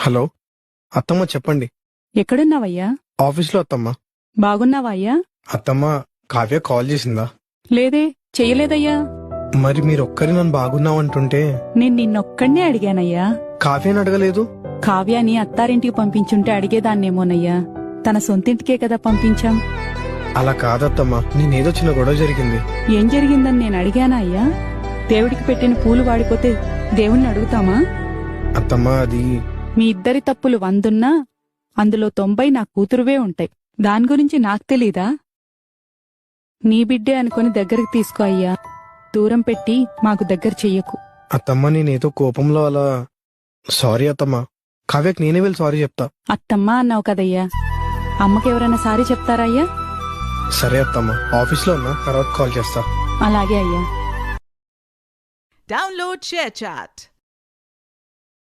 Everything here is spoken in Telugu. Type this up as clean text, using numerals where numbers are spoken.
హలో అత్తమ్మ చెప్పండి. ఎక్కడున్నావయ్యా? ఆఫీస్లో అత్తమ్మ. బాగున్నావా అయ్యా? అత్తమ్మ కావ్య కాల్ చేసిందా? లేదే, చెయ్యలేదయ్యా. మరి మీరొక్కరి నన్ను బాగున్నావంటుంటే నేను నిన్నొక్కడే అడిగానయ్యా. కావ్యని అడగలేదు. కావ్యాని అత్తారింటికి పంపించుంటే అడిగేదాన్నేమోనయ్యా. తన సొంతింటికే కదా పంపించాం. అలా కాదత్తమ్మ, నేనేదో చిన్న గొడవ జరిగింది. ఏం జరిగిందని నేను అడిగానా అయ్యా? దేవుడికి పెట్టిన పూలు వాడిపోతే దేవుణ్ణి అడుగుతామా? అత్తమ్మ అది మీ ఇద్దరి తప్పులు 100 అందులో 90 నా కూతురువే ఉంటాయి. దాని గురించి నాకు తెలీదా? నీ బిడ్డే అనుకుని దగ్గరికి తీసుకో అయ్యా. దూరం పెట్టి మాకు దగ్గర చెయ్యకు. అత్తమ్మ నేనేదో కోపంలో అలా. సారీ అత్తమ్మ. కావ్యకి నేనే వెళ్ళి సారీ చెప్తా. అత్తమ్మా అన్నావు కదయ్యా, అమ్మకెవరైనా సారీ చెప్తారా అయ్యా? సరే అత్తమ్మ, ఆఫీస్లో ఉన్నా, తర్వాత కాల్ చేస్తా. అలాగే అయ్యా. Download ShareChat.